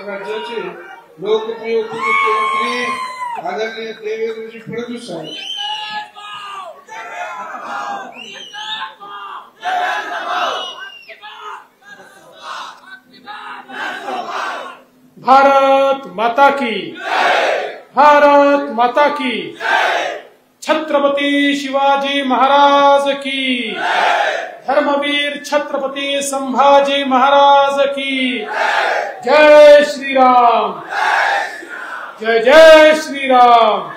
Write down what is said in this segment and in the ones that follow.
राज्याचे लोकप्रिय उपमुख्यमंत्री आदरणीय देवेंद्रजी फडणवीस साहेब। भारत माता की, भारत माता की, छत्रपति शिवाजी महाराज की, धर्मवीर छत्रपति संभाजी महाराज की, जय श्री राम, जय जय श्री राम।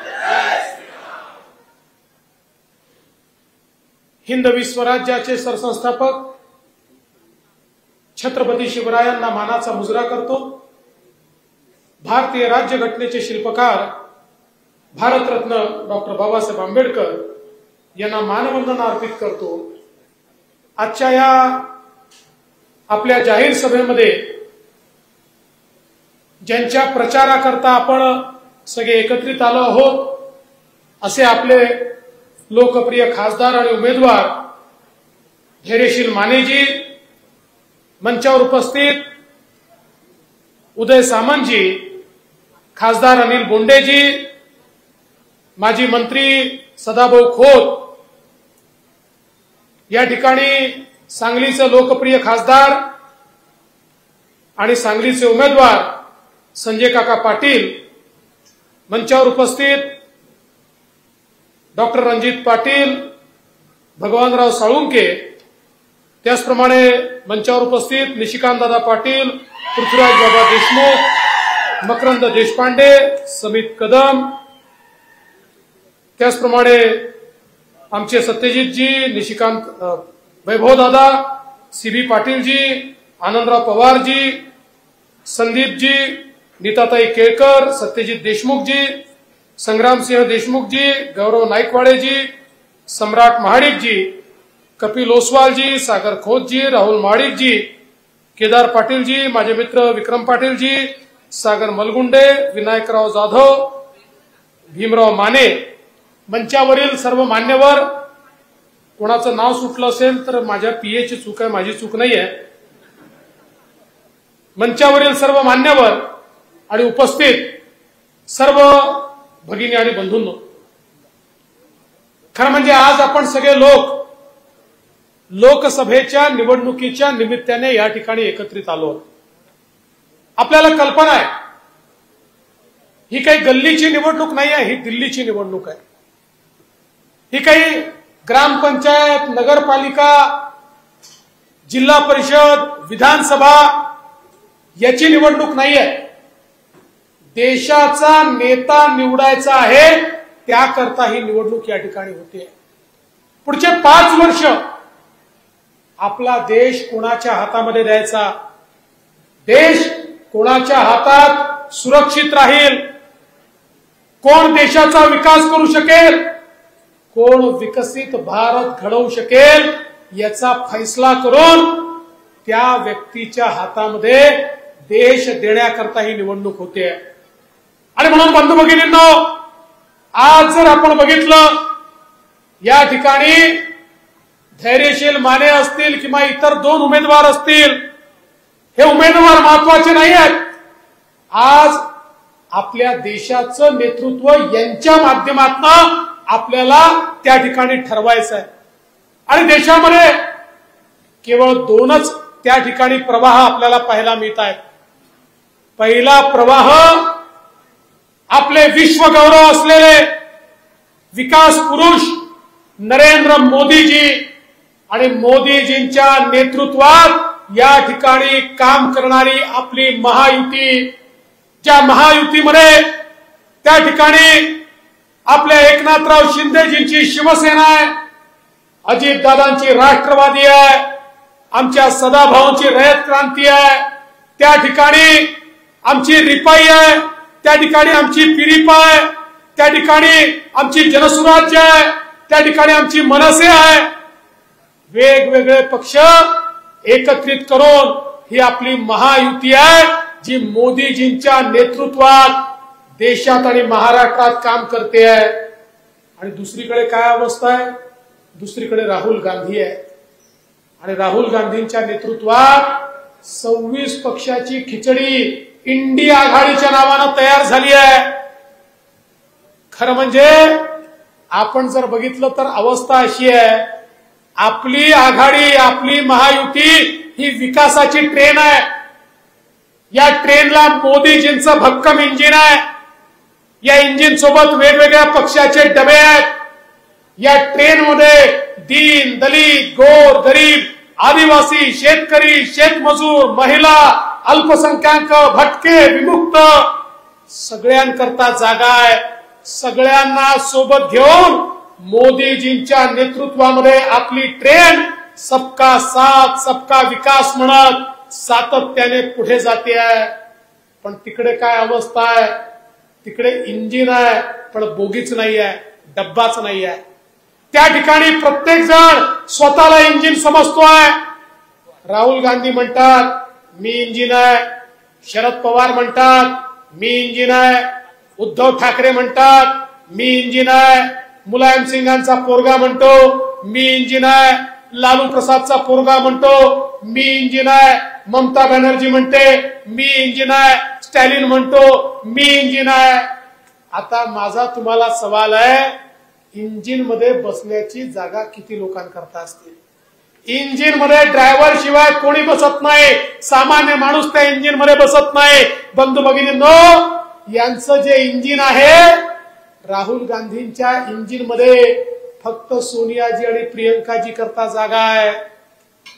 हिंदवी स्वराज्याचे सरसंस्थापक छत्रपती शिवरायांना मानाचा मुजरा करतो। भारतीय राज्यघटनेचे शिल्पकार भारतरत्न डॉक्टर बाबासाहेब आंबेडकर यांना मानवंदना अर्पित करतो। आजच्या या आपल्या जाहीर सभेमध्ये ज्यांच्या प्रचाराकरता आपण सगळे एकत्रित आलो आहोत असे आपले लोकप्रिय खासदार आणि उमेदवार धैर्यशील मानेजी, मंचावर उपस्थित उदय सामंतजी, खासदार अनिल बोंडेजी, माजी मंत्री सदाभाऊ खोत, या ठिकाणी सांगलीचे लोकप्रिय खासदार आणि सांगलीचे उमेदवार संजय काका पाटील, मंचावर उपस्थित डॉक्टर रणजित पाटील, भगवानराव साळुंके, त्याचप्रमाणे मंचावर उपस्थित निशिकांत दादा पाटील, पृथ्वीराज बाबा देशमुख, मकरंद देशपांडे, समित कदम, त्याचप्रमाणे आमचे सत्यजितजी, निशिकांत वैभव दादा, सीबी पाटीलजी, आनंदराव पवारजी, संदीपजी, नीताताई केळकर, सत्यजित देशमुखजी, संग्रामसिंह देशमुखजी, गौरव नाईकवाडेजी, सम्राट महाडिकजी, कपिल ओसवालजी, सागर खोतजी, राहुल महाडिकजी, केदार पाटीलजी, माझे मित्र विक्रम पाटीलजी, सागर मलगुंडे, विनायकराव जाधव, भीमराव माने, मंचावरील सर्व मान्यवर, कोणाचं नाव सुटलं असेल तर माझ्या पीएची चूक आहे, माझी चूक नाहीये। मंचावरील सर्व मान्यवर आणि उपस्थित सर्व भगिनी आणि बंधूंनो, खरं म्हणजे आज आपण सगळे लोक लोकसभेच्या निवडणुकीच्या निमित्ताने या ठिकाणी एकत्रित आलो आहोत। आपल्याला कल्पना आहे ही काही गल्लीची निवडणूक नाही आहे, ही दिल्लीची निवडणूक आहे। ही काही ग्रामपंचायत, नगरपालिका, जिल्हा परिषद, विधानसभा याची निवडणूक नाही आहे। देशाचा नेता निवडायचा आहे, त्याकरता ही निवडणूक या ठिकाणी होते। पुढचे 5 वर्ष आपला देश कोणाच्या हातामध्ये द्यायचा, देश कोणाच्या हातात सुरक्षित राहील, कोण देशाचा विकास करू शकेल, कोण विकसित भारत घडवू शकेल, याचा फैसला करून त्या व्यक्तीच्या हातामध्ये देश देण्याकरता ही निवडणूक होते। आणि म्हणून बंधू भगिनींनो, आज जर आपण बघितलं या ठिकाणी धैर्यशील माने असतील किंवा इतर 2 उमेदवार असतील, हे उमेदवार महत्वाचे नाही आहेत। आज आपल्या देशाचं नेतृत्व यांच्या माध्यमातून आपल्याला त्या ठिकाणी ठरवायचं आहे। आणि देशामध्ये केवळ 2च त्या ठिकाणी प्रवाह आपल्याला पाहायला मिळत आहेत। पहिला प्रवाह आपले विश्वगौरव असलेले विकास पुरुष नरेंद्र मोदीजी आणि मोदीजींच्या नेतृत्वात या ठिकाणी काम करणारी आपली महायुती, ज्या महायुतीमध्ये त्या ठिकाणी आपल्या एकनाथराव शिंदेजींची शिवसेना आहे, अजितदादांची राष्ट्रवादी आहे, आमच्या सदाभाऊंची रयत क्रांती आहे, त्या ठिकाणी आमची रिपाई आहे, त्या ठिकाणी आमची पिरिपा आहे, त्या ठिकाणी आमची जनसुराज्य आहे, त्या ठिकाणी आमची मनसे आहे। वेगवेगळे पक्ष एकत्रित करून ही आपली महायुती आहे, जी मोदीजींच्या नेतृत्वात देशात आणि महाराष्ट्रात काम करते आहे। आणि दुसरीकडे काय अवस्था आहे, दुसरीकडे राहुल गांधी आहे आणि राहुल गांधींच्या नेतृत्वात 26 पक्षाची खिचडी इंडिया आघाडीच्या नावानं तयार झाली आहे. खरं म्हणजे आपण जर बघितलं तर अवस्था अशी आहे, आपली आघाडी, आपली महायुती ही विकासाची ट्रेन आहे. या ट्रेनला मोदीजींचं भक्कम इंजिन आहे. या इंजिन सोबत वेगवेगळ्या पक्षाचे डबे आहेत. या ट्रेनमध्ये दीन, दलित, गोर, गरीब, आदिवासी, शेतकरी, शेतमजूर, महिला, अल्पसंख्याक, भटके, विमुक्त सगळ्यांकरता जागा आहे. सगळ्यांना सोबत घेऊन मोदीजींच्या नेतृत्वामध्ये आपली ट्रेन सबका साथ सबका विकास म्हणत सातत्याने पुढे जाते आहे. पण तिकडे काय अवस्था आहे, तिकडे इंजिन आहे पण बोगीच नाही आहे, डब्बाच नाही आहे. त्या ठिकाणी प्रत्येक जण स्वतःला इंजिन समजतोय. राहुल गांधी म्हणतात मी इंजिन आहे, शरद पवार म्हणतात मी इंजिन आहे, उद्धव ठाकरे म्हणतात मी इंजिन आहे, मुलायम सिंगांचा पोरगा म्हणतो मी इंजिन आहे, लालू प्रसादचा पोरगा म्हणतो मी इंजिन आहे, ममता बॅनर्जी म्हणते मी इंजिन आहे, स्टॅलिन म्हणतो मी इंजिन आहे. आता माझा तुम्हाला सवाल आहे, इंजिन मध्ये बसण्याची जागा किती लोकांकरता असते? इंजिन मध्ये ड्रायव्हर शिवाय कोणी बसत नाही, सामान्य माणूस त्या इंजिन मध्ये बसत नाही. बंधू भगिनींनो, यांचं जे इंजिन आहे, राहुल गांधींच्या इंजिन मध्ये फक्त सोनियाजी आणि प्रियंकाजी करता जागा आहे.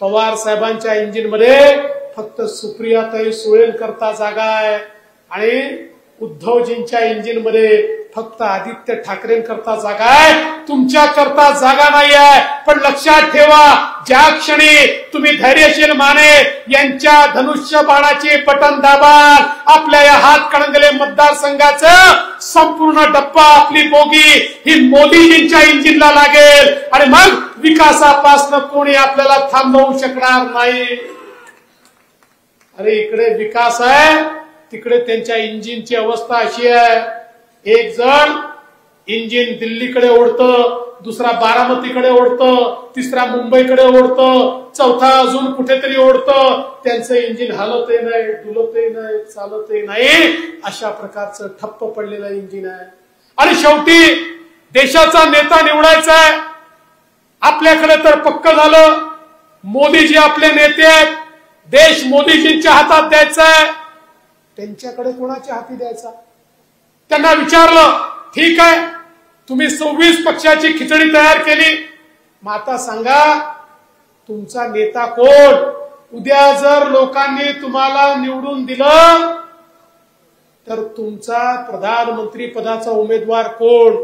पवार साहेबांच्या इंजिन मध्ये फक्त सुप्रियाताई सुळे करता जागा आहे. आणि उद्धवजींच्या इंजिन मध्ये फक्त आदित्य ठाकरेंकरता जागा आहे. तुमच्या करता जागा नाही आहे. पण लक्षात ठेवा, ज्या क्षणी तुम्ही धैर्यशील माने यांच्या धनुष्य बाणाचे बटन दाबाल, आपल्या या हातकणंगले मतदारसंघाचं संपूर्ण डब्बा, आपली बोगी ही मोदीजींच्या इंजिनला लागेल आणि मग विकासापासून कोणी आपल्याला थांबवू शकणार नाही. अरे इकडे विकास आहे, तिकडे त्यांच्या इंजिनची अवस्था अशी आहे, एक जण इंजिन दिल्लीकडे ओढतं, दुसरा बारामतीकडे ओढतं, तिसरा मुंबईकडे ओढतं, चौथा अजून कुठेतरी ओढतं. त्यांचं इंजिन हलतही नाही, डुलतही नाही, चालतही नाही. अशा प्रकारचं ठप्प पडलेलं इंजिन आहे. आणि शेवटी देशाचा नेता निवडायचा आहे. आपल्याकडे तर पक्क झालं, मोदीजी आपले नेते आहेत, देश मोदीजींच्या हातात द्यायचा आहे. त्यांच्याकडे कोणाच्या हाती द्यायचा? त्यांना विचारलं, ठीक आहे तुम्ही 26 पक्षाची खिचडी तयार केली, मग आता सांगा तुमचा नेता कोण? उद्या जर लोकांनी तुम्हाला निवडून दिलं तर तुमचा प्रधानमंत्री पदाचा उमेदवार कोण?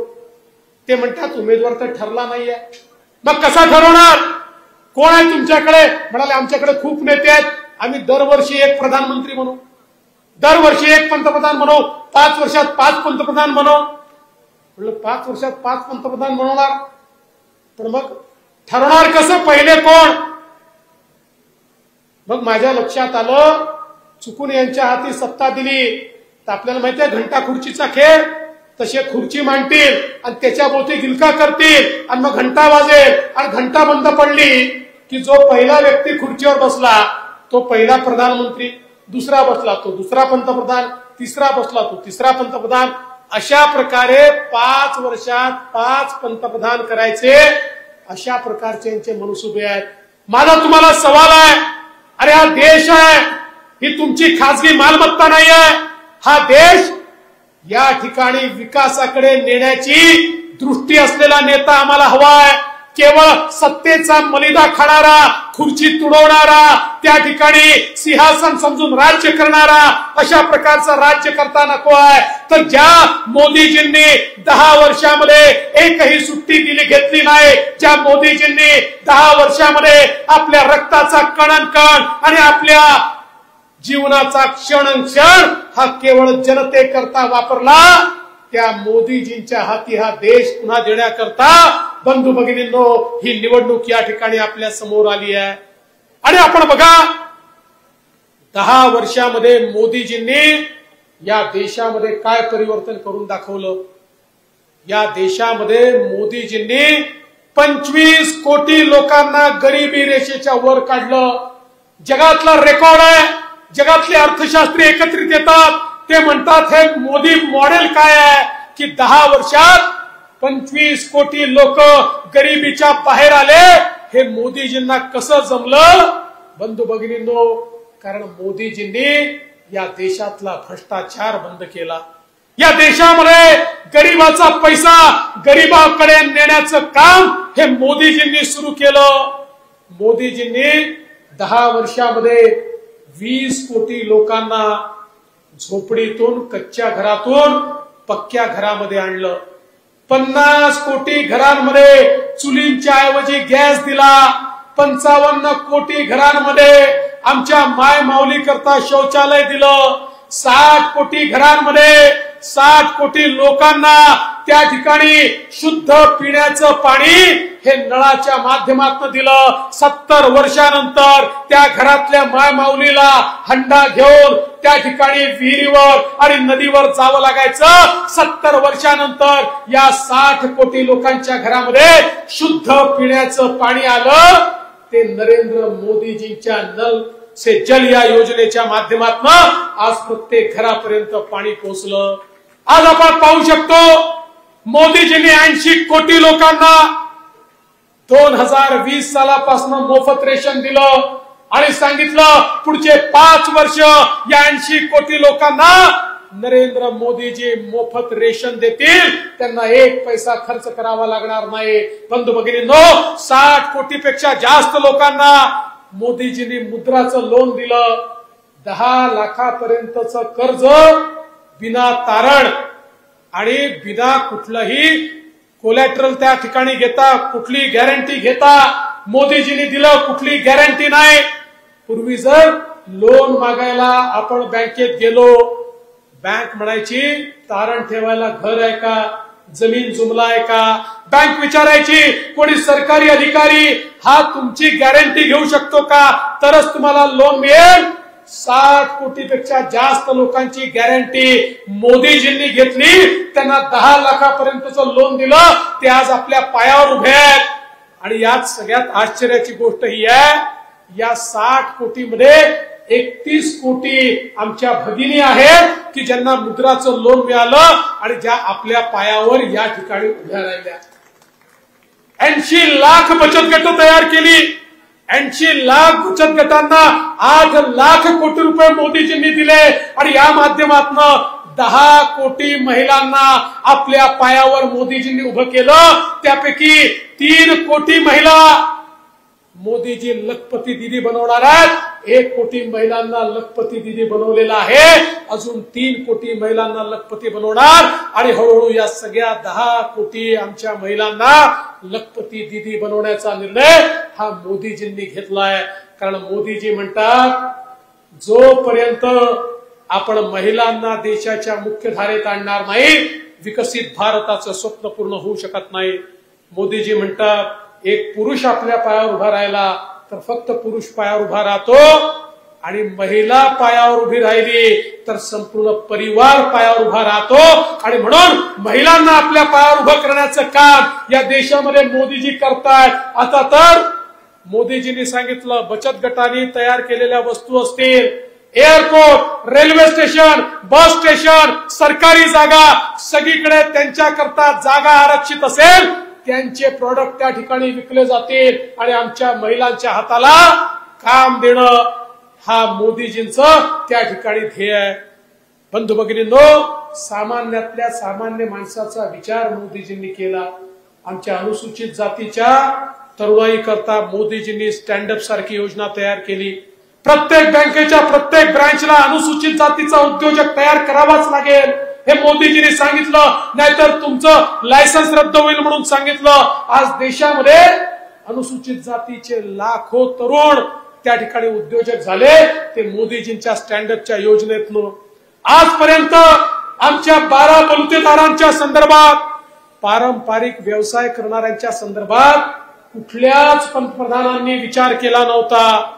ते म्हणतात उमेदवार तर ठरला नाहीये. मग कसा ठरवणार? कोण आहे तुमच्याकडे? म्हणाले आमच्याकडे खूप नेते आहेत, आम्ही दरवर्षी एक प्रधानमंत्री बनवू, दरवर्षी एक पंतप्रधान बनवू, 5 वर्षात 5 पंतप्रधान बनवू. म्हणलं 5 वर्षात 5 पंतप्रधान बनवणार, पण मग ठरवणार कसं? पहिले कोण? मग माझ्या लक्षात आलं, चुकून यांच्या हाती सत्ता दिली तर आपल्याला माहिती आहे घंटा खुर्चीचा खेळ, तसे खुर्ची मांडतील आणि त्याच्या भोवती गिलका करतील आणि मग घंटा वाजेल आणि घंटा बंद पडली की जो पहिला व्यक्ती खुर्चीवर बसला तो पहिला प्रधानमंत्री, दुसरा बसला तो दुसरा पंतप्रधान, तिसरा बसला तो तिसरा पंतप्रधान. अशा प्रकारे 5 वर्षात 5 पंतप्रधान करायचे, अशा प्रकारचे यांचे मनसुबे आहेत. माझा तुम्हाला सवाल आहे, अरे हा देश आहे, ही तुमची खासगी मालमत्ता नाही आहे. हा देश या ठिकाणी विकासाकडे नेण्याची दृष्टी असलेला नेता आम्हाला हवा आहे. केवळ सत्तेचा मलिदा खाणारा, खुर्ची तुडवणारा, त्या ठिकाणी सिंहासन समजून राज्य करणारा, अशा प्रकारचा राज्यकर्ता नको आहे. तर ज्या मोदीजींनी 10 वर्षामध्ये एकही सुट्टी घेतली नाही, ज्या मोदीजींनी 10 वर्षामध्ये आपल्या रक्ताचा कणकण आणि आपल्या जीवनाचा क्षण क्षण हा केवळ जनतेकरता वापरला, त्या मोदीजींच्या हाती हा देश पुन्हा देण्याकरता बंधू भगिनींनो ही निवडणूक या ठिकाणी आपल्या समोर आली आहे. आणि आपण बघा 10 वर्षामध्ये मोदीजींनी या देशामध्ये काय परिवर्तन करून दाखवलं. या देशामध्ये मोदीजींनी 25 कोटी लोकांना गरिबी रेषेच्या वर काढलं. जगातला रेकॉर्ड आहे. जगातले अर्थशास्त्री एकत्रित येतात, ते म्हणतात हे मोदी मॉडेल काय आहे की 10 वर्षात 25 कोटी लोक गरिबीच्या बाहेर आले. हे मोदीजींना कसं जमलं? बंधू भगिनींनो, कारण मोदीजींनी या देशातला भ्रष्टाचार बंद केला. या देशामध्ये गरिबाचा पैसा गरिबाकडे नेण्याचं काम हे मोदीजींनी सुरू केलं. मोदीजींनी 10 वर्षामध्ये 20 कोटी लोकांना झोपडीतून, कच्च्या घरातून पक्क्या घरामध्ये आणलं. 50 कोटी घरांमध्ये चुलींच्या ऐवजी गॅस दिला. 55 कोटी घरांमध्ये आमच्या माय माऊली करता शौचालय दिलं. 60 कोटी घरांमध्ये 60 कोटी लोकांना त्या ठिकाणी शुद्ध पिण्याचं पाणी हे नळाच्या माध्यमातून दिलं. 70 वर्षानंतर त्या घरातल्या माय माऊलीला हंडा घेऊन त्या ठिकाणी विहिरीवर आणि नदीवर जावं लागायचं. 70 वर्षानंतर या 60 कोटी लोकांच्या घरामध्ये शुद्ध पिण्याचं पाणी आलं. ते नरेंद्र मोदीजींच्या नल से जल या योजनेच्या माध्यमातून आज प्रत्येक घरापर्यंत पाणी पोहोचलं. आज आपण पाहू शकतो मोदीजींनी 80 कोटी लोकांना 2020 सालापासून मोफत रेशन दिलं आणि सांगितलं पुढचे 5 वर्ष या 80 कोटी लोकांना नरेंद्र मोदीजी मोफत रेशन देतील, त्यांना 1 पैसा खर्च करावा लागणार नाही. बंधू भगिनींनो, 60 कोटीपेक्षा जास्त लोकांना मोदीजींनी मुद्राचं लोन दिलं. 10 लाखापर्यंतचं कर्ज बिना तारण आणि बिना कुठलंही कोलॅटरल त्या ठिकाणी घेता, कुठली गॅरंटी घेता मोदीजींनी दिलं. कुठली गॅरंटी नाही. पूर्वी जर लोन मागायला आपण बँकेत गेलो, बँक म्हणायची तारण ठेवायला घर आहे का, जमीन जुमला आहे का. बँक विचारायची कोणी सरकारी अधिकारी हा तुमची गॅरंटी घेऊ शकतो का, तरच तुम्हाला लोन मिळेल. 60 कोटीपेक्षा जास्त लोकांची गॅरंटी मोदीजींनी घेतली. त्यांना 10 लाखापर्यंतचं लोन दिलं. ते आज आपल्या पायावर उभे आहेत. आणि यात सगळ्यात आश्चर्याची गोष्ट ही आहे, या 60 कोटीमध्ये 31 कोटी आमच्या भगिनी आहेत की ज्यांना मुद्राचं लोन मिळालं आणि ज्या आपल्या पायावर या ठिकाणी उभ्या राहिल्या. 80 लाख बचत गट तयार केली. 80 लाख बचत गटांना 8 लाख कोटी रुपये मोदीजींनी दिले आणि या माध्यमातून 10 कोटी महिलांना आपल्या पायावर मोदीजींनी उभं केलं. त्यापैकी 3 कोटी महिला मोदीजी लखपती दीदी बनवणार आहेत. 1 कोटी महिलांना लखपती दीदी बनवलेला आहे. अजून 3 कोटी महिलांना लखपती बनवणार आणि हळूहळू या सगळ्या 10 कोटी आमच्या महिलांना लखपती दीदी बनवण्याचा निर्णय हा मोदीजींनी घेतलाय. कारण मोदीजी म्हणतात जोपर्यंत आपण महिलांना देशाच्या मुख्यधारेत आणणार नाही, विकसित भारताचं स्वप्न पूर्ण होऊ शकत नाही. मोदीजी म्हणतात एक पुरुष आपल्या पायावर उभा राहिला तर फक्त पुरुष पायावर उभा राहतो आणि महिला पायावर उभी राहिली तर संपूर्ण परिवार पायावर उभा राहतो. आणि म्हणून महिलांना आपल्या पायावर उभं करण्याचं काम या देशामध्ये मोदीजी करतायत. आता तर मोदीजींनी सांगितलं बचत गटांनी तयार केलेल्या वस्तू असतील, airport, railway station, bus station, सरकारी जागा, सगळीकडे त्यांच्याकरता जागा आरक्षित असेल, त्यांचे प्रोडक्ट त्या ठिकाणी विकले जातील आणि आमच्या महिलांच्या हाताला काम देणं हा मोदीजींचं त्या ठिकाणी ध्येय आहे. बंधू भगिनींनो, सामान्यातल्या सामान्य माणसाचा विचार मोदीजींनी केला. आमच्या अनुसूचित जातीच्या तरुणाई करता मोदीजींनी स्टँडअप सारखी योजना तयार केली. प्रत्येक बँकेच्या प्रत्येक ब्रांचला अनुसूचित जातीचा उद्योजक तयार करावाच लागेल हे मोदीजींनी सांगितलं, नाहीतर तुमचं लायसन्स रद्द होईल म्हणून सांगितलं. आज देशामध्ये अनुसूचित जातीचे लाखो तरुण त्या ठिकाणी उद्योजक झाले ते मोदीजींच्या स्टँडअपच्या योजनेतून. आजपर्यंत आमच्या 12 बलुतेदारांच्या संदर्भात, पारंपरिक व्यवसाय करणाऱ्यांच्या संदर्भात कुठल्याच पंतप्रधानांनी विचार केला नव्हता.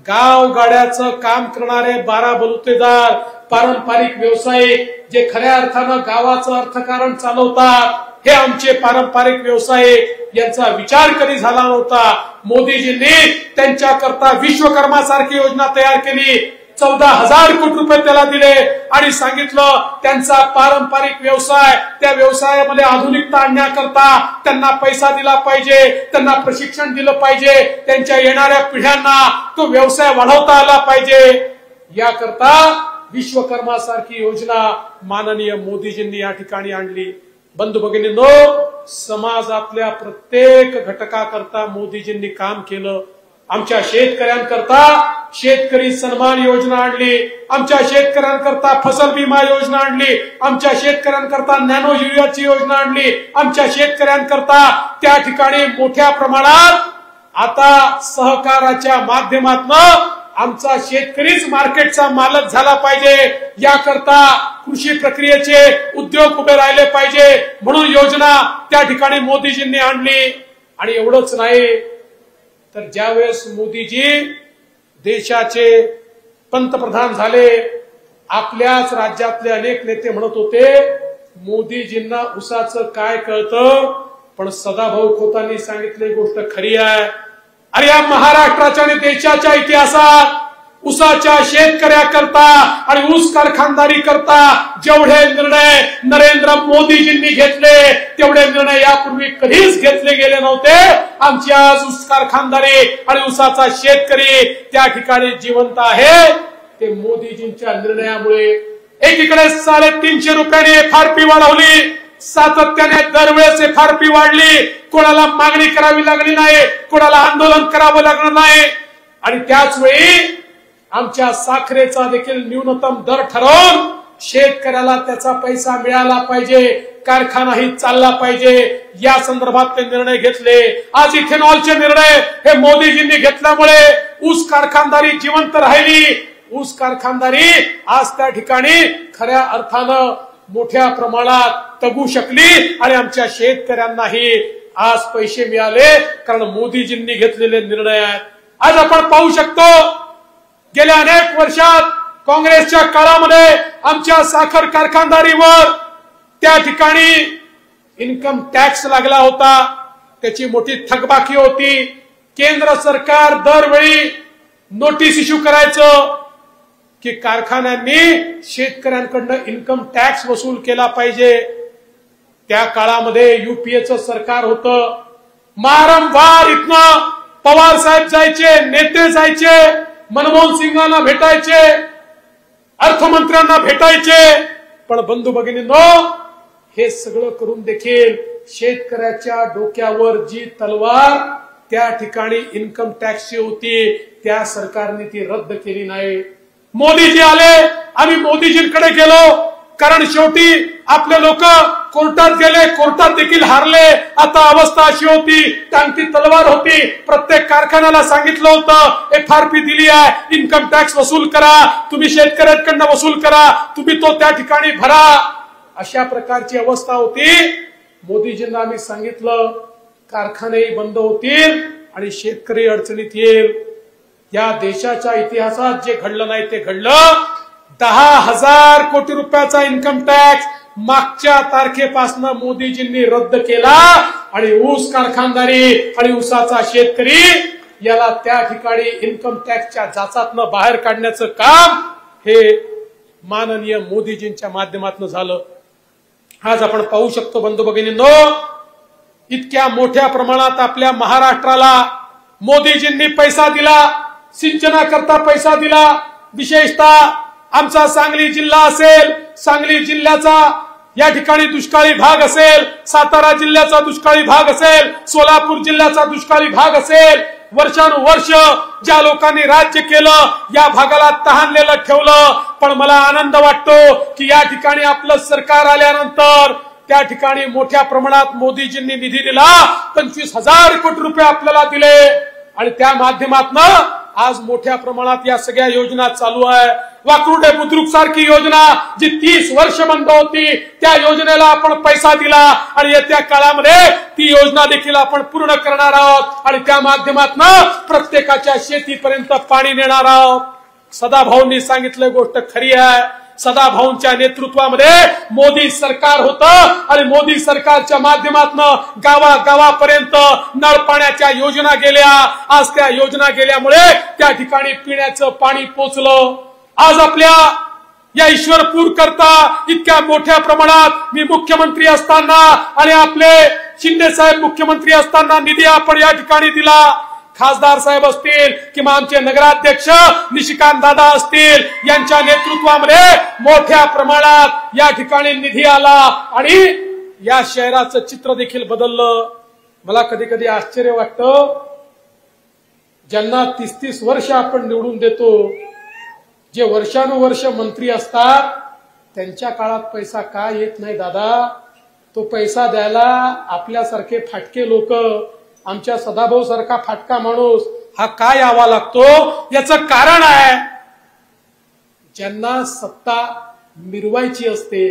गाव गाड्याचं काम करणारे 12 बलुतेदार, पारंपरिक व्यावसायिक जे खऱ्या अर्थानं गावाचं अर्थकारण चालवतात, हे आमचे पारंपरिक व्यावसायिक यांचा विचार कधी झाला नव्हता. मोदीजींनी त्यांच्याकरता विश्वकर्मा सारखी योजना तयार केली. 14,000 कोटी रुपये त्याला दिले आणि सांगितलं त्यांचा पारंपरिक व्यवसाय, त्या व्यवसायामध्ये आधुनिकता आणण्याकरता त्यांना पैसा दिला पाहिजे, त्यांना प्रशिक्षण दिलं पाहिजे, त्यांच्या येणाऱ्या पिढ्यांना तो व्यवसाय वाढवता आला पाहिजे, याकरता विश्वकर्मा सारखी योजना माननीय मोदीजींनी या ठिकाणी आणली। बंधू भगिनींनो, समाजातल्या प्रत्येक घटकाकरता मोदीजींनी काम केलं। आमच्या शेतकऱ्यांकरता शेतकरी सन्मान योजना आणली, आमच्या शेतकऱ्यांकरता फसल बीमा योजना आणली, आमच्या शेतकऱ्यांकरता नॅनो युरियाची योजना आणली, आमच्या शेतकऱ्यांकरता त्या ठिकाणी मोठ्या प्रमाणात आता सहकाराच्या माध्यमातून आमचा शेतकरीच मार्केटचा मालक झाला पाहिजे, याकरता कृषी प्रक्रियेचे उद्योग उभे राहिले पाहिजे म्हणून योजना त्या ठिकाणी मोदीजींनी आणली। आणि एवढंच नाही तर ज्यावेळेस मोदीजी देशाचे पंतप्रधान झाले, आपल्याच राज्यातले अनेक नेते म्हणत होते मोदीजींना उसाचं काय कळतं, पण सदाभाऊ खोतांनी सांगितली गोष्ट खरी आहे। अरे या महाराष्ट्राच्या आणि देशाच्या इतिहासात उसाच्या शेतकऱ्याकरता आणि ऊस कारखानदारी करता जेवढे निर्णय नरेंद्र मोदीजींनी घेतले तेवढे निर्णय यापूर्वी कधीच घेतले गेले नव्हते। आमची आज ऊस कारखानदारी आणि ऊसाचा शेतकरी त्या ठिकाणी जिवंत आहे ते मोदीजींच्या निर्णयामुळे। एकीकडे 350 रुपयाने FRP वाढवली, सातत्याने दरवेळेस FRP वाढली, कोणाला मागणी करावी लागली नाही, कोणाला आंदोलन करावं लागलं नाही। आणि त्याच वेळी आमच्या साखरेचा देखील न्यूनतम दर ठरवून शेतकऱ्याला त्याचा पैसा मिळाला पाहिजे, कारखानाही चालला पाहिजे, या संदर्भात ते निर्णय घेतले। आज इथेनॉलचे निर्णय हे मोदीजींनी घेतल्यामुळे ऊस कारखानदारी जिवंत राहिली। ऊस कारखानदारी आज त्या ठिकाणी खऱ्या अर्थानं मोठ्या प्रमाणात तगू शकली आणि आमच्या शेतकऱ्यांनाही आज पैसे मिळाले, कारण मोदीजींनी घेतलेले निर्णय आहेत। आज आपण पाहू शकतो गेल्या अनेक वर्षात काँग्रेसच्या काळामध्ये आमच्या साखर कारखानदारीवर त्या ठिकाणी इन्कम टॅक्स लागला होता, त्याची मोठी थकबाकी होती। केंद्र सरकार दरवेळी नोटीस इश्यू करायचं की कारखान्यांनी शेतकऱ्यांकडून इन्कम टॅक्स वसूल केला पाहिजे। त्या काळामध्ये युपीएचं सरकार होतं, वारंवार इथनं पवार साहेब जायचे, नेते जायचे, मनमोहन सिंगांना भेटायचे, अर्थमंत्र्यांना भेटायचे, पण बंधू भगिनींनो हे सगळं करून देखील शेतकऱ्याच्या डोक्यावर जी तलवार त्या ठिकाणी इन्कम टॅक्सची होती त्या सरकारने ती रद्द केली नाही। मोदीजी आले, आम्ही मोदीजींकडे गेलो, कारण शेवटी आपले लोक कोर्टात गेले, कोर्टात देखील हारले। आता अवस्था अशी होती, टांगती तलवार होती, प्रत्येक कारखान्याला सांगितलं होतं FRP दिली आहे, इन्कम टॅक्स वसूल करा, तुम्ही शेतकऱ्यांकडनं वसूल करा, तुम्ही तो त्या ठिकाणी भरा, अशा प्रकारची अवस्था होती। मोदीजींना आम्ही सांगितलं कारखानेही बंद होतील आणि शेतकरी अडचणीत येईल। या देशाच्या इतिहासात जे घडलं नाही ते घडलं। 10,000 कोटी रुपयाचा इन्कम टॅक्स मागच्या तारखेपासून मोदीजींनी रद्द केला आणि ऊस कारखानदारी आणि ऊसाचा शेतकरी याला त्या ठिकाणी इन्कम टॅक्सच्या जाचातनं बाहेर काढण्याचं काम हे माननीय मोदीजींच्या माध्यमातून झालं। आज आपण पाहू शकतो बंधू भगिनींनो, इतक्या मोठ्या प्रमाणात आपल्या महाराष्ट्राला मोदीजींनी पैसा दिला, सिंचनाकरता पैसा दिला। विशेषतः आमचा सांगली जिल्हा असेल, सांगली जिल्ह्याचा या ठिकाणी दुष्काळी भाग असेल, सातारा जिल्ह्याचा दुष्काळी भाग असेल, सोलापूर जिल्ह्याचा दुष्काळी भाग असेल, वर्षानुवर्ष ज्या लोकांनी राज्य केलं या भागाला तहानलेलं ठेवलं। पण मला आनंद वाटतो की या ठिकाणी आपलं सरकार आल्यानंतर त्या ठिकाणी मोठ्या प्रमाणात मोदीजींनी निधी दिला, 25,000 कोटी रुपये आपल्याला दिले आणि त्या माध्यमातून आज मोठ्या प्रमाणात या सगळ्या योजना चालू आहे। वाकरुडे बुद्रुक सारखी योजना जी 30 वर्ष बंद होती त्या योजनेला आपण पैसा दिला आणि येत्या काळामध्ये ती योजना देखील आपण पूर्ण करणार आहोत आणि त्या माध्यमातून प्रत्येकाच्या शेतीपर्यंत पाणी नेणार आहोत। सदाभाऊंनी सांगितलं गोष्ट खरी आहे। सदाभाऊंच्या नेतृत्वामध्ये मोदी सरकार होतं आणि मोदी सरकारच्या माध्यमातून गावागावापर्यंत नळ पाण्याच्या योजना गेल्या। आज त्या योजना गेल्यामुळे त्या ठिकाणी पिण्याचं पाणी पोचलं। आज आपल्या या ईश्वरपूर करता इतक्या मोठ्या प्रमाणात मी मुख्यमंत्री असताना आणि आपले शिंदे साहेब मुख्यमंत्री असताना निधी आपण या ठिकाणी दिला। खासदार साहेब असतील किंवा आमचे नगराध्यक्ष निशिकांत दादा असतील यांच्या नेतृत्वामध्ये मोठ्या प्रमाणात या ठिकाणी निधी आला आणि या शहराचं चित्र देखील बदललं। मला कधी कधी आश्चर्य वाटतं, ज्यांना 30-30 वर्ष आपण निवडून देतो, जे वर्षानुवर्ष मंत्री असतात, त्यांच्या काळात पैसा का येत नाही दादा? तो पैसा द्यायला आपल्यासारखे फाटके लोक, आमच्या सदाभाऊ सारखा फाटका माणूस हा का यावा लागतो? याचं कारण आहे, ज्यांना सत्ता मिरवायची असते,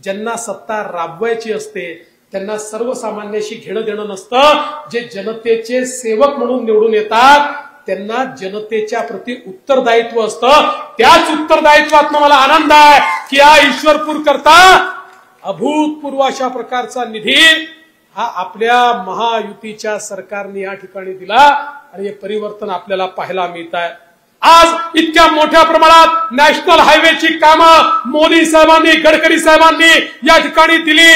ज्यांना सत्ता राबवायची असते, त्यांना सर्वसामान्याशी घेणं देणं नसतं। जे जनतेचे सेवक म्हणून निवडून येतात त्यांना जनतेच्या प्रति उत्तरदायित्व असतं। त्याच उत्तरदायित्वातून मला आनंद आहे की या ईश्वरपूर करता अभूतपूर्व अशा प्रकारचा निधी हा आपल्या महायुतीच्या सरकारने या ठिकाणी दिला आणि हे परिवर्तन आपल्याला पाहायला मिळत आहे। आज इतक्या मोठ्या प्रमाणात नॅशनल हायवेची कामं मोदी साहेबांनी, गडकरी साहेबांनी या ठिकाणी दिली।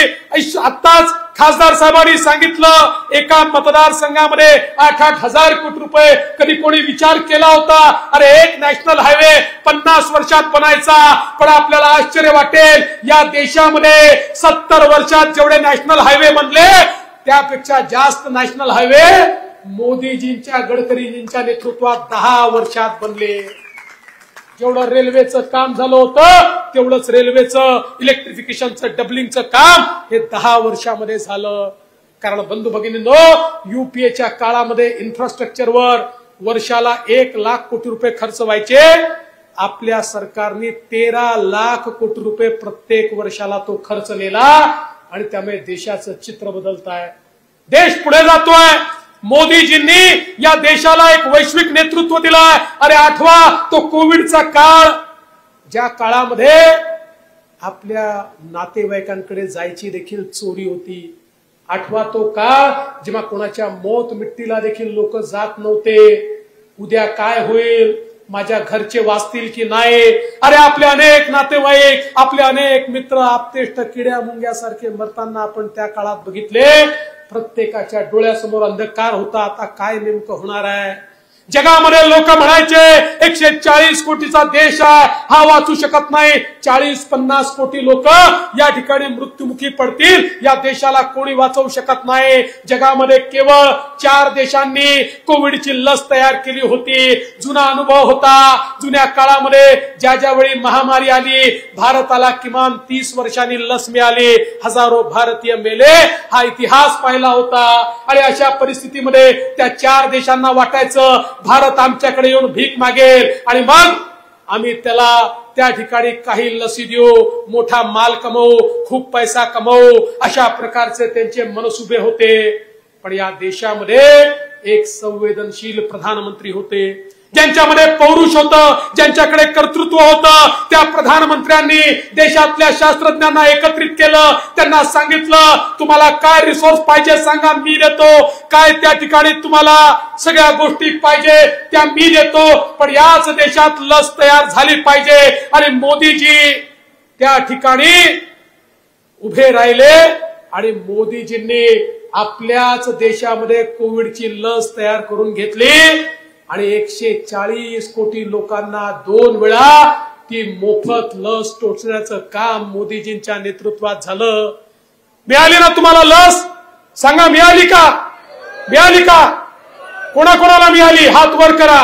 आताच खासदार साहेबांनी सांगितलं एका मतदारसंघामध्ये 8-8 हजार कोटी रुपये। कधी कोणी विचार केला होता अरे एक नॅशनल हायवे 50 वर्षात बनायचा? पण आपल्याला आश्चर्य वाटेल, या देशामध्ये 70 वर्षात जेवढे नॅशनल हायवे बनले त्यापेक्षा जास्त नॅशनल हायवे मोदीजींच्या, गडकरीजींच्या नेतृत्वात 10 वर्षात बनले। जेवढं रेल्वेचं काम झालं होतं तेवढंच रेल्वेचं इलेक्ट्रिफिकेशनचं, डबलिंगचं काम हे 10 वर्षामध्ये झालं। कारण बंधू भगिनींनो, युपीएच्या काळामध्ये इन्फ्रास्ट्रक्चरवर वर्षाला 1 लाख कोटी रुपये खर्च व्हायचे, आपल्या सरकारने 13 लाख कोटी रुपये प्रत्येक वर्षाला तो खर्च नेला आणि त्यामुळे देशाचं चित्र बदलत आहे, देश पुढे जातोय। मोदीजींनी या देशाला एक वैश्विक नेतृत्व दिलंय। अरे आठवा तो कोविडचा काळ, ज्या काळामध्ये आपल्या नातेवाईकांकडे जायची देखील चोरी होती। आठवा तो काळ जेव्हा कोणाच्या मौत मिट्टीला देखील लोक जात नव्हते, उद्या काय होईल, माझ्या घरचे वाचतील की नाही। अरे आपले अनेक नातेवाईक, आपले अनेक मित्र, आपतेष्ट किड्या मुंग्यासारखे मरताना आपण त्या काळात बघितले। प्रत्येकाच्या डोळ्यासमोर अंधकार होता, आता काय नेमकं होणार आहे? जगामध्ये लोक म्हणायचे 140 कोटीचा देश आहे, हा वाचू शकत नाही। 40-50 कोटी लोक या ठिकाणी मृत्युमुखी पडतील, या देशाला कोणी वाचवू शकत नाही। जगामध्ये केवळ 4 देशांनी कोविडची लस तयार केली होती। जुना अनुभव होता, जुन्या काळामध्ये ज्या वेळी महामारी आली, भारताला किमान 30 वर्षांनी लस मिळाली, हजारो भारतीय मेले, हा इतिहास पाहिला होता। आणि अशा परिस्थितीमध्ये त्या 4 देशांना वाटायचं भारत आमच्याकडे येऊन भीक मागेल आणि मग आम्ही त्याला त्या ठिकाणी काही लसी देऊ, मोठा माल कमवू, खूप पैसा कमवू, अशा प्रकारचे त्यांचे मनसुबे होते। पण या देशामध्ये एक संवेदनशील प्रधानमंत्री होते, ज्यांच्यामध्ये पौरुष होतं, ज्यांच्याकडे कर्तृत्व होतं। त्या प्रधानमंत्र्यांनी देशातल्या शास्त्रज्ञांना एकत्रित केलं, त्यांना सांगितलं तुम्हाला काय रिसोर्स पाहिजे सांगा, मी देतो। काय त्या ठिकाणी तुम्हाला सगळ्या गोष्टी पाहिजे त्या मी देतो, पण याच देशात लस तयार झाली पाहिजे। आणि मोदीजी त्या ठिकाणी उभे राहिले आणि मोदीजींनी आपल्याच देशामध्ये कोविडची लस तयार करून घेतली आणि 140 कोटी लोकांना 2 वेळा ती मोफत लस टोचण्याचं काम मोदीजींच्या नेतृत्वात झालं। मिळाली ना तुम्हाला लस? सांगा मिळाली का? मिळाली का? कोणाकोणाला मिळाली? हात वर करा।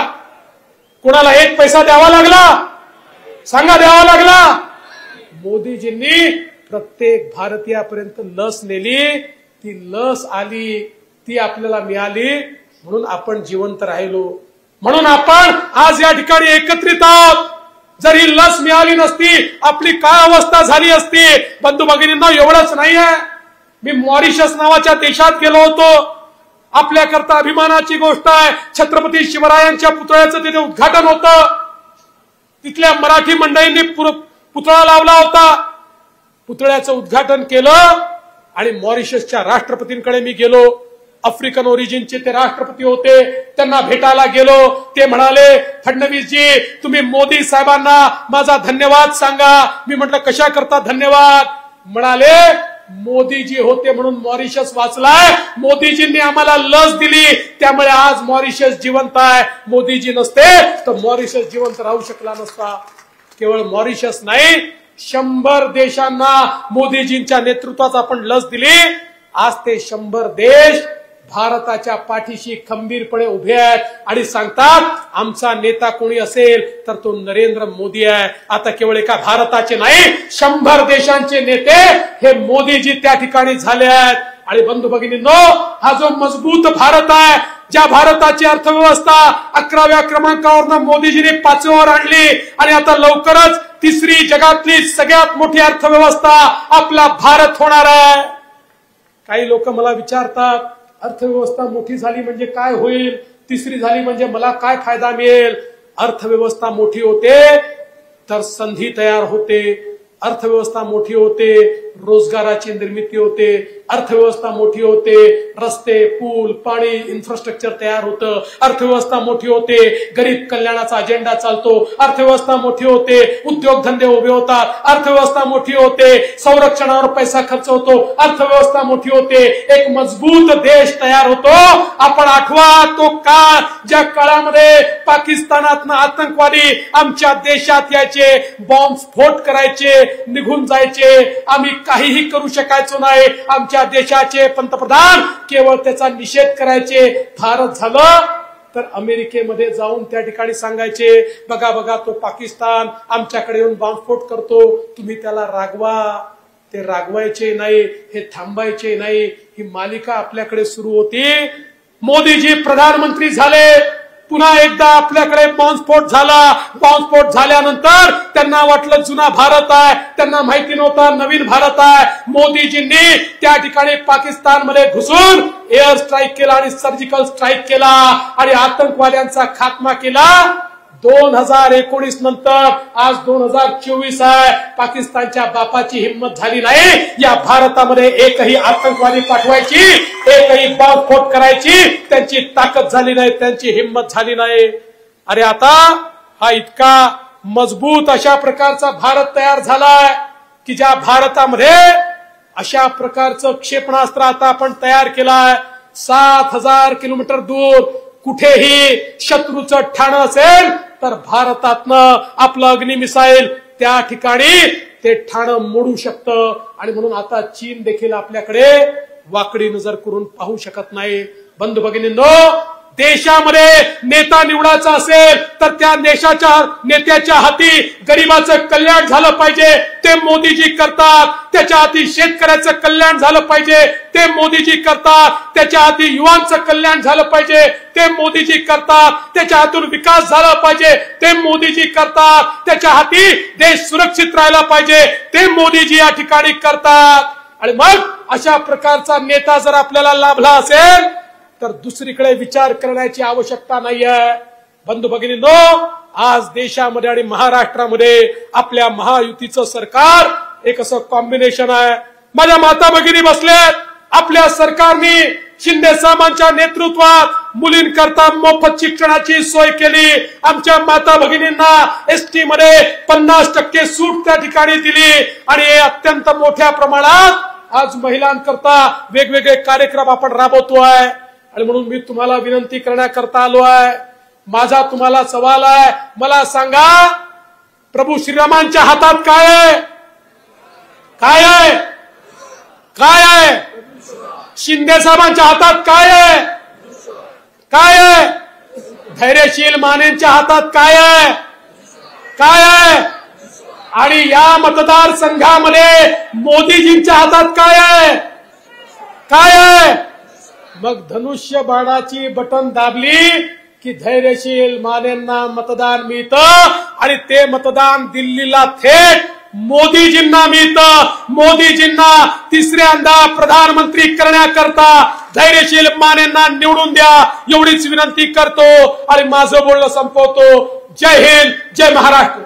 कोणाला 1 पैसा द्यावा लागला? सांगा द्यावा लागला? मोदीजींनी प्रत्येक भारतीयापर्यंत लस नेली, ती लस आली, ती आपल्याला मिळाली म्हणून आपण जिवंत राहिलो, म्हणून आपण आज या ठिकाणी एकत्रित आहोत। जर ही लस मिळाली नसती आपली काय अवस्था झाली असती? बंधू भगिनींना एवढंच नाहीये, मी मॉरिशस नावाच्या देशात गेलो होतो, आपल्याकरता अभिमानाची गोष्ट आहे। छत्रपती शिवरायांच्या पुतळ्याचं तिथे उद्घाटन होतं, तिथल्या मराठी मंडळींनी पुतळा लावला होता, पुतळ्याचं उद्घाटन केलं आणि मॉरिशसच्या राष्ट्रपतींकडे मी गेलो। आफ्रिकन ओरिजिनचे ते राष्ट्रपती होते, त्यांना भेटायला गेलो. ते म्हणाले, फडणवीसजी तुम्ही मोदी साहेबांना माझा धन्यवाद सांगा. मी म्हटलं कशा करता धन्यवाद? म्हणाले मोदीजी होते म्हणून मॉरिशस वाचलाय, मोदीजींनी आम्हाला लस दिली त्यामुळे आज मॉरिशस जिवंत आहे. मोदीजी नसते तर मॉरिशस जिवंत राहू शकला नसता. केवळ मॉरिशस नाही, 100 देशांना मोदीजींच्या नेतृत्वात आपण लस दिली. आज ते 100 देश भारताच्या पाठीशी खंबीरपणे उभे आहेत आणि सांगतात आमचा नेता कोणी असेल तर तो नरेंद्र मोदी आहे. आता केवळ एका भारताचे नाही, 100 देशांचे नेते हे मोदीजी त्या ठिकाणी झाले आहेत. आणि बंधू भगिनींनो, हा जो मजबूत भारत आहे, ज्या भारताची अर्थव्यवस्था 11व्या क्रमांकावर मोदीजींनी 5व्यावर आणली आणि आता लवकरच 3री जगातली सगळ्यात मोठी अर्थव्यवस्था आपला भारत होणार आहे. काही लोक मला विचारतात अर्थव्यवस्था मोठी झाली म्हणजे काय होईल, 3री झाली म्हणजे मला काय फायदा मिळेल? अर्थव्यवस्था मोठी होते तर संधी तयार होते, अर्थव्यवस्था मोठी होते रोजगाराची निर्मिती होते, अर्थव्यवस्था मोठी होते रस्ते पूल पाणी इन्फ्रास्ट्रक्चर तयार होतं, अर्थव्यवस्था मोठी होते गरीब कल्याणाचा अजेंडा चालतो, अर्थव्यवस्था मोठी होते उद्योगधंदे उभे होतात, अर्थव्यवस्था मोठी होते संरक्षणावर पैसा खर्च होतो, अर्थव्यवस्था मोठी होते एक मजबूत देश तयार होतो. आपण आठवा तो काळ ज्या काळामध्ये पाकिस्तानातनं आतंकवादी आमच्या देशात यायचे, बॉम्ब स्फोट करायचे, निघून जायचे, आम्ही काहीही करू शकायचो नाही. आमच्या देशाचे पंतप्रधान केवळ त्याचा निषेध करायचे. फारच झालं तर अमेरिकेमध्ये जाऊन त्या ठिकाणी सांगायचे, बघा बघा तो पाकिस्तान आमच्याकडे येऊन बॉम्बस्फोट करतो, तुम्ही त्याला रागवा. ते रागवायचे नाही, हे थांबायचे नाही. ही मालिका आपल्याकडे सुरू होती. मोदीजी प्रधानमंत्री झाले, पुन्हा एकदा आपल्याकडे बॉम्बस्फोट झाला. बॉम्बस्फोट झाल्यानंतर त्यांना वाटलं जुना भारत आहे, त्यांना माहिती नव्हता नवीन भारत आहे. मोदीजींनी त्या ठिकाणी पाकिस्तानमध्ये घुसून एअर स्ट्राईक केला आणि सर्जिकल स्ट्राईक केला आणि आतंकवाद्यांचा खात्मा केला. 2019 नंतर आज 2024 आहे. पाकिस्तानच्या बापाची हिंमत झाली नाही या भारतामध्ये एकही आतंकवादी पाठवायची, एकही बॉम्बस्फोट करायची त्यांची ताकद झाली नाही, त्यांची हिंमत झाली नाही. अरे आता हा इतका मजबूत अशा प्रकारचा भारत तयार झालाय की ज्या भारतामध्ये अशा प्रकारचं क्षेपणास्त्र आता आपण तयार केलाय. 7,000 किलोमीटर दूर कुठेही शत्रूचं ठाणं असेल तर भारतातनं आपलं अग्नी मिसाईल त्या ठिकाणी ते ठाणं मोडू शकतं. आणि म्हणून आता चीन देखील आपल्याकडे वाकडी नजर करून पाहू शकत नाही. बंधू भगिनींनो, देशामध्ये नेता निवडायचा असेल तर त्या देशाच्या नेत्याच्या हाती गरिबाचं कल्याण झालं पाहिजे, ते मोदीजी करतात. त्याच्या हाती शेतकऱ्याचं कल्याण झालं पाहिजे, ते मोदीजी करतात. त्याच्या हाती युवांचं कल्याण झालं पाहिजे, ते मोदीजी करतात. त्याच्या हातून विकास झाला पाहिजे, ते मोदीजी करतात. त्याच्या हाती देश सुरक्षित राहायला पाहिजे, ते मोदीजी या ठिकाणी करतात. आणि मग अशा प्रकारचा नेता जर आपल्याला लाभला असेल तर दुसरीकडे विचार करण्याची आवश्यकता नाहीये. बंधू भगिनींनो, आज देशामध्ये आणि महाराष्ट्रामध्ये आपल्या महायुतीचं सरकार एक असं कॉम्बिनेशन आहे. माझ्या माता भगिनी बसल्यात, आपल्या सरकारने शिंदे साहेबांच्या नेतृत्वात मुलींकरता मोफत शिक्षणाची सोय केली. आमच्या माता भगिनींना एसटी मध्ये 50% सूट त्या ठिकाणी दिली आणि अत्यंत मोठ्या प्रमाणात आज महिलांकरता वेगवेगळे कार्यक्रम आपण राबवतोय. आणि म्हणून मी तुम्हाला विनंती करण्याकरता आलो आहे. माझा तुम्हाला सवाल आहे, मला सांगा प्रभू श्रीरामांच्या हातात काय आहे? काय आहे? काय आहे? शिंदे साहेबांच्या हातात काय आहे? काय आहे? धैर्यशील मानेंच्या हातात काय आहे? काय आहे? आणि या मतदारसंघामध्ये मोदीजींच्या हातात काय आहे? काय आहे? मग धनुष्य बाणाची बटन दाबली की धैर्यशील मानेंना मतदान मिळतं आणि ते मतदान दिल्लीला थेट मोदीजींना मिळतं. मोदीजींना तिसऱ्यांदा प्रधानमंत्री करण्याकरता धैर्यशील मानेंना निवडून द्या एवढीच विनंती करतो आणि माझं बोलणं संपवतो. जय हिंद, जय महाराष्ट्र.